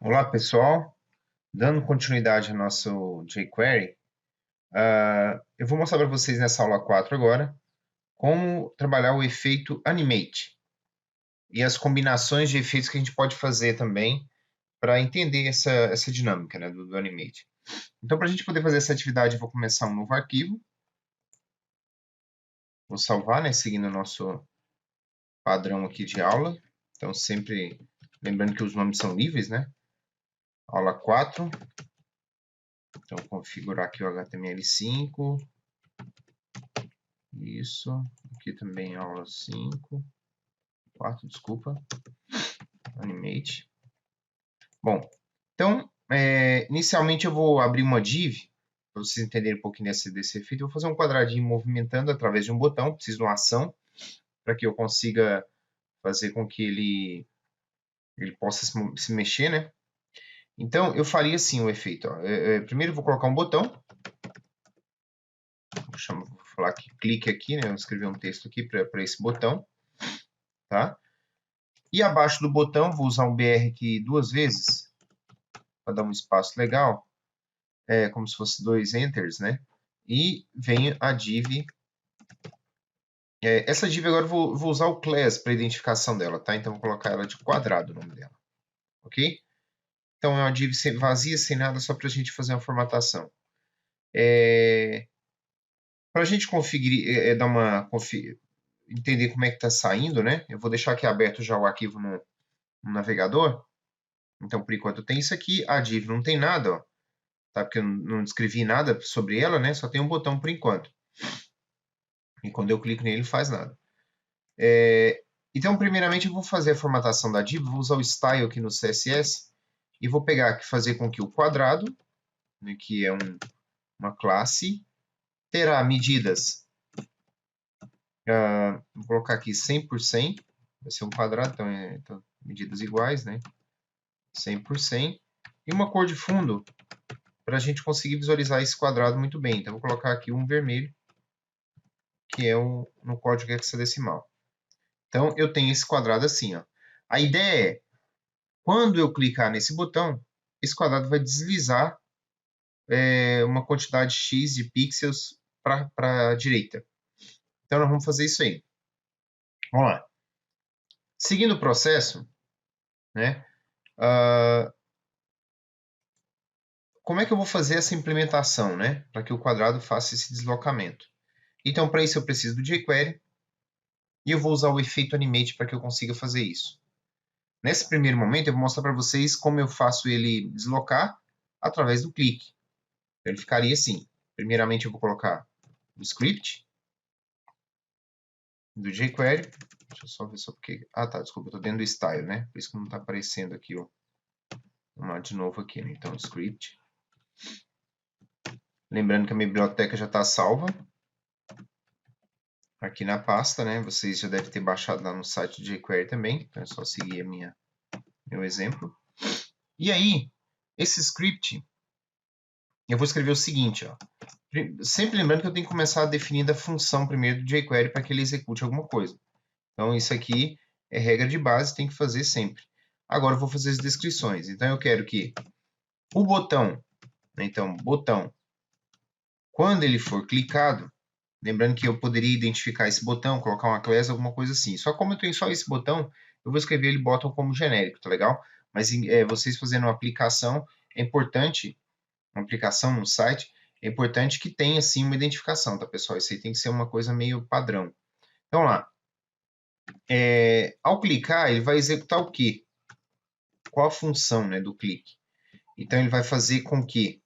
Olá, pessoal. Dando continuidade ao nosso jQuery, eu vou mostrar para vocês nessa aula 4 agora como trabalhar o efeito Animate e as combinações de efeitos que a gente pode fazer também para entender essa dinâmica, né, do Animate. Então, para a gente poder fazer essa atividade, eu vou começar um novo arquivo. Vou salvar, né, seguindo o nosso padrão aqui de aula. Então, sempre lembrando que os nomes são livres, né? Aula 4. Então, configurar aqui o HTML5. Isso. Aqui também aula 5. 4, desculpa. Animate. Bom, então, inicialmente eu vou abrir uma div, para vocês entenderem um pouquinho desse efeito. Eu vou fazer um quadradinho movimentando através de um botão. Preciso de uma ação para que eu consiga fazer com que ele possa se mexer, né? Então, eu faria assim o efeito. Ó. Primeiro eu vou colocar um botão. Vou falar que clique aqui, né? Eu vou escrever um texto aqui para esse botão. Tá? E abaixo do botão, vou usar um BR aqui 2 vezes, para dar um espaço legal. Como se fosse 2 enters, né? E vem a div. Essa div agora eu vou usar o class para identificação dela, tá? Então, vou colocar ela de quadrado, o nome dela. Ok? Então, é uma div vazia, sem nada, só para a gente fazer uma formatação. Para a gente entender como é que está saindo, né? Eu vou deixar aqui aberto já o arquivo no navegador. Então, por enquanto, tem isso aqui. A div não tem nada, ó, tá? Porque eu não descrevi nada sobre ela, né? Só tem um botão por enquanto. E quando eu clico nele, não faz nada. Então, primeiramente, eu vou fazer a formatação da div. Vou usar o style aqui no CSS. E vou pegar aqui, fazer com que o quadrado, né, que é uma classe, terá medidas. Vou colocar aqui 100%. Vai ser um quadrado, então medidas iguais, né? 100%. E uma cor de fundo, para a gente conseguir visualizar esse quadrado muito bem. Então, vou colocar aqui um vermelho, que é no código hexadecimal. Então, eu tenho esse quadrado assim. Ó. A ideia é, quando eu clicar nesse botão, esse quadrado vai deslizar uma quantidade X de pixels para a direita. Então, nós vamos fazer isso aí. Vamos lá. Seguindo o processo, né, como é que eu vou fazer essa implementação, né, para que o quadrado faça esse deslocamento? Então, para isso, eu preciso do jQuery e eu vou usar o efeito Animate para que eu consiga fazer isso. Nesse primeiro momento, eu vou mostrar para vocês como eu faço ele deslocar através do clique. Ele ficaria assim. Primeiramente, eu vou colocar o script do jQuery. Deixa eu só ver só porque... Ah, tá, desculpa, eu estou dentro do style, né? Por isso que não está aparecendo aqui, ó. Vamos lá de novo aqui, né? Então, script. Lembrando que a minha biblioteca já está salva aqui na pasta, né? Vocês já devem ter baixado lá no site do jQuery também. Então, é só seguir meu exemplo. E aí, esse script, eu vou escrever o seguinte, ó. Sempre lembrando que eu tenho que começar definindo a função primeiro do jQuery para que ele execute alguma coisa. Então, isso aqui é regra de base, tem que fazer sempre. Agora, eu vou fazer as descrições. Então, eu quero que o botão, né, então, botão, quando ele for clicado, lembrando que eu poderia identificar esse botão, colocar uma class, alguma coisa assim. Só como eu tenho só esse botão, eu vou escrever ele bottom como genérico, tá legal? Mas vocês fazendo uma aplicação, é importante, uma aplicação no site, é importante que tenha, sim, uma identificação, tá, pessoal? Isso aí tem que ser uma coisa meio padrão. Então, lá. Ao clicar, ele vai executar o quê? Qual a função, né, do clique? Então, ele vai fazer com que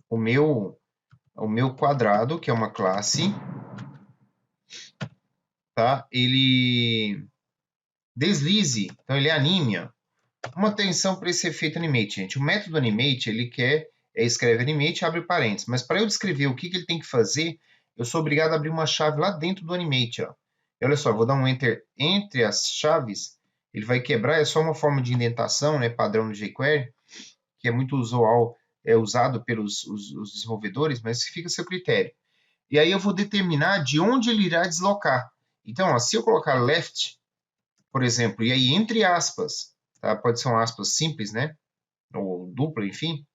o meu quadrado, que é uma classe, tá? Ele deslize, então ele anime. Uma atenção para esse efeito animate, gente. O método animate, ele escreve animate, abre parênteses. Mas para eu descrever o que ele tem que fazer, eu sou obrigado a abrir uma chave lá dentro do animate. Ó. E olha só, vou dar um enter entre as chaves, ele vai quebrar, é só uma forma de indentação, né, padrão do jQuery, que é muito usual, usado pelos os desenvolvedores, mas fica a seu critério. E aí eu vou determinar de onde ele irá deslocar. Então, ó, se eu colocar left, por exemplo, e aí entre aspas, tá? Pode ser uma aspas simples, né? Ou dupla, enfim.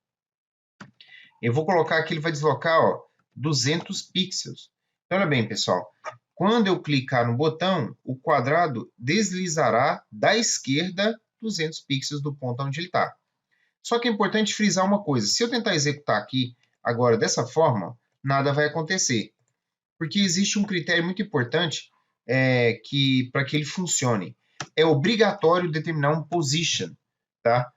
Eu vou colocar aqui, ele vai deslocar, ó, 200 pixels. Então, olha bem, pessoal. Quando eu clicar no botão, o quadrado deslizará da esquerda 200 pixels do ponto onde ele está. Só que é importante frisar uma coisa. Se eu tentar executar aqui agora dessa forma, nada vai acontecer. Porque existe um critério muito importante para que ele funcione. É obrigatório determinar um position, tá?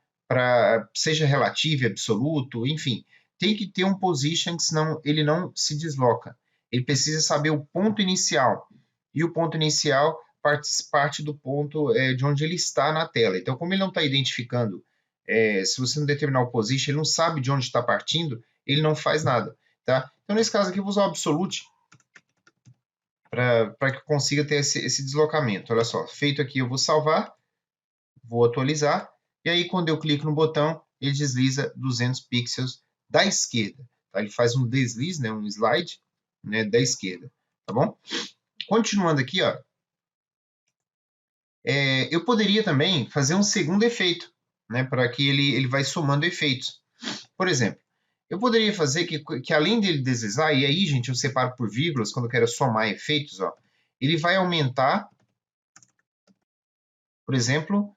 Seja relativo, absoluto, enfim. Tem que ter um position, senão ele não se desloca. Ele precisa saber o ponto inicial. E o ponto inicial parte do ponto de onde ele está na tela. Então, como ele não está identificando, se você não determinar o position, ele não sabe de onde está partindo, ele não faz nada. Tá? Então, nesse caso aqui, eu vou usar o absolute para que eu consiga ter esse deslocamento. Olha só, feito aqui, eu vou salvar, vou atualizar, e aí quando eu clico no botão, ele desliza 200 pixels da esquerda. Tá? Ele faz um deslize, né, um slide, né, da esquerda. Tá bom? Continuando aqui, ó, eu poderia também fazer um segundo efeito, né, para que ele vai somando efeitos. Por exemplo, eu poderia fazer que além dele deslizar, e aí, gente, eu separo por vírgulas, quando eu quero somar efeitos, ó, ele vai aumentar, por exemplo,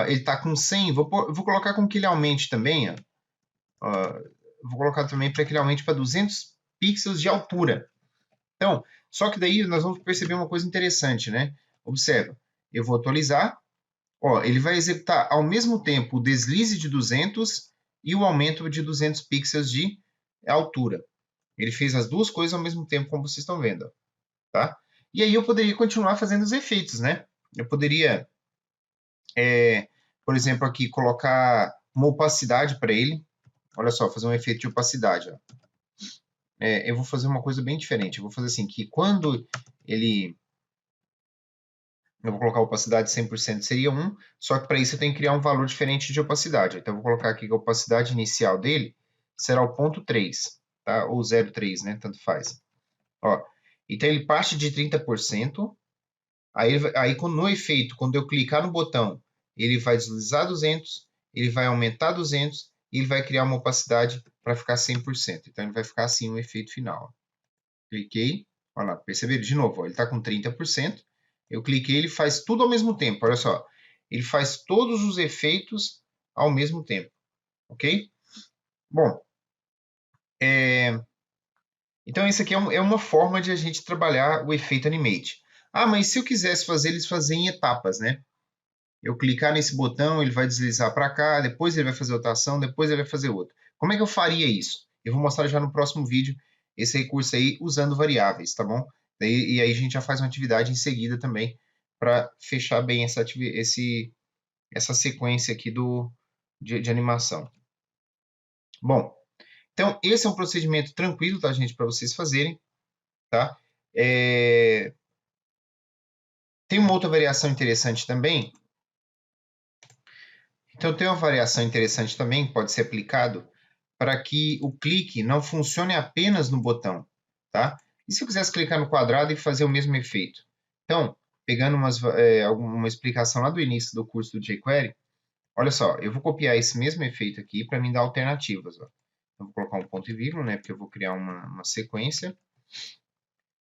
ele está com 100, vou colocar com que ele aumente também, ó, vou colocar também para que ele aumente para 200 pixels de altura. Então, só que daí nós vamos perceber uma coisa interessante, né? Observa, eu vou atualizar, ó, ele vai executar ao mesmo tempo o deslize de 200 e o aumento de 200 pixels de altura. Ele fez as duas coisas ao mesmo tempo, como vocês estão vendo, ó, tá? E aí eu poderia continuar fazendo os efeitos, né? Eu poderia, por exemplo, aqui colocar uma opacidade para ele. Olha só, fazer um efeito de opacidade, ó. Eu vou fazer uma coisa bem diferente. Eu vou fazer assim, que quando ele... Eu vou colocar a opacidade 100% seria 1, só que para isso eu tenho que criar um valor diferente de opacidade. Então eu vou colocar aqui que a opacidade inicial dele será o ponto 3, tá? Ou 0,3, né? Tanto faz. Ó, então ele parte de 30%, aí no efeito, quando eu clicar no botão, ele vai deslizar 200, ele vai aumentar 200 e ele vai criar uma opacidade para ficar 100%. Então ele vai ficar assim o efeito final. Cliquei, olha lá, perceberam? De novo, ó, ele está com 30%. Eu cliquei, ele faz tudo ao mesmo tempo. Olha só, ele faz todos os efeitos ao mesmo tempo, ok? Bom, então isso aqui é uma forma de a gente trabalhar o efeito animate. Ah, mas se eu quisesse fazer eles fazer em etapas, né? Eu clicar nesse botão, ele vai deslizar para cá, depois ele vai fazer outra ação, depois ele vai fazer outra. Como é que eu faria isso? Eu vou mostrar já no próximo vídeo esse recurso aí usando variáveis, tá bom? E aí a gente já faz uma atividade em seguida também para fechar bem essa sequência aqui de animação. Bom, então esse é um procedimento tranquilo, tá, gente, para vocês fazerem, tá? Tem uma outra variação interessante também. Então tem uma variação interessante também que pode ser aplicado para que o clique não funcione apenas no botão, tá? E se eu quisesse clicar no quadrado e fazer o mesmo efeito? Então, pegando uma explicação lá do início do curso do jQuery, olha só, eu vou copiar esse mesmo efeito aqui para me dar alternativas. Ó. Eu vou colocar um ponto e vírgula, né? Porque eu vou criar uma sequência.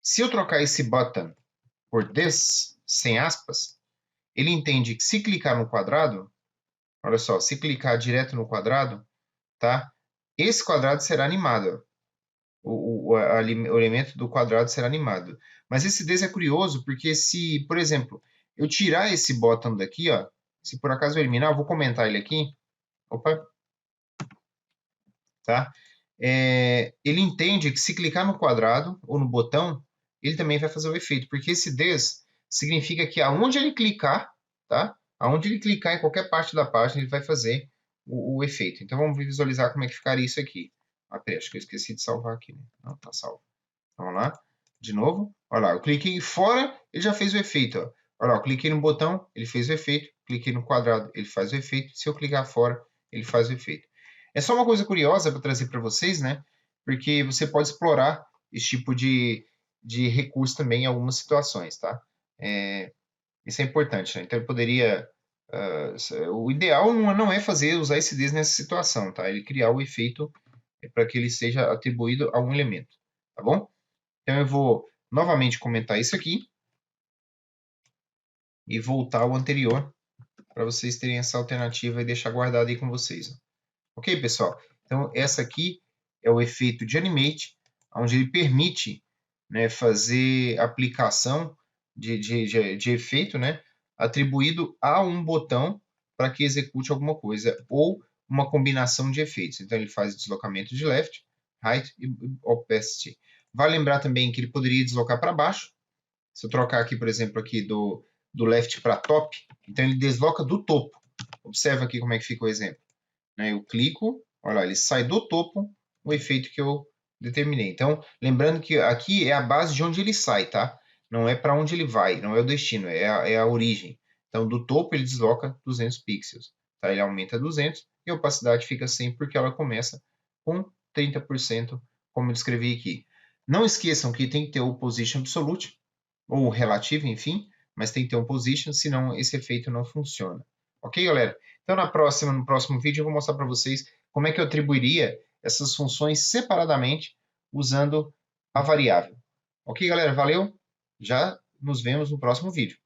Se eu trocar esse button por this, sem aspas, ele entende que se clicar no quadrado, olha só, se clicar direto no quadrado, tá? Esse quadrado será animado. O elemento do quadrado será animado. Mas esse this é curioso porque se, por exemplo, eu tirar esse bottom daqui, ó, se por acaso eu eliminar, eu vou comentar ele aqui. Opa. Tá? Ele entende que se clicar no quadrado ou no botão, ele também vai fazer o efeito, porque esse this significa que aonde ele clicar, tá? Aonde ele clicar em qualquer parte da página, ele vai fazer o efeito. Então vamos visualizar como é que ficaria isso aqui. Ah, peraí, acho que eu esqueci de salvar aqui. Né? Não, tá salvo. Vamos lá. De novo. Olha lá, eu cliquei fora, ele já fez o efeito. Ó. Olha lá, eu cliquei no botão, ele fez o efeito. Cliquei no quadrado, ele faz o efeito. Se eu clicar fora, ele faz o efeito. É só uma coisa curiosa para trazer para vocês, né? Porque você pode explorar esse tipo de recurso também em algumas situações, tá? Isso é importante, né? Então, eu poderia O ideal não é usar esse this nessa situação, tá? Ele criar o efeito para que ele seja atribuído a um elemento, tá bom? Então eu vou novamente comentar isso aqui e voltar ao anterior para vocês terem essa alternativa e deixar guardado aí com vocês. Ok, pessoal? Então essa aqui é o efeito de animate, onde ele permite, né, fazer aplicação de efeito, né, atribuído a um botão para que execute alguma coisa, ou uma combinação de efeitos. Então ele faz deslocamento de left, right e opacity. Vale lembrar também que ele poderia deslocar para baixo. Se eu trocar aqui, por exemplo, aqui do left para top, então ele desloca do topo. Observa aqui como é que fica o exemplo. Eu clico, olha lá, ele sai do topo, o efeito que eu determinei. Então, lembrando que aqui é a base de onde ele sai, tá? Não é para onde ele vai, não é o destino, é a origem. Então, do topo ele desloca 200 pixels. Tá? Ele aumenta 200 e a opacidade fica 100 porque ela começa com 30%, como eu descrevi aqui. Não esqueçam que tem que ter o position absolute, ou relativo, enfim, mas tem que ter um position, senão esse efeito não funciona. Ok, galera? Então, no próximo vídeo, eu vou mostrar para vocês como é que eu atribuiria essas funções separadamente usando a variável. Ok, galera? Valeu? Já nos vemos no próximo vídeo.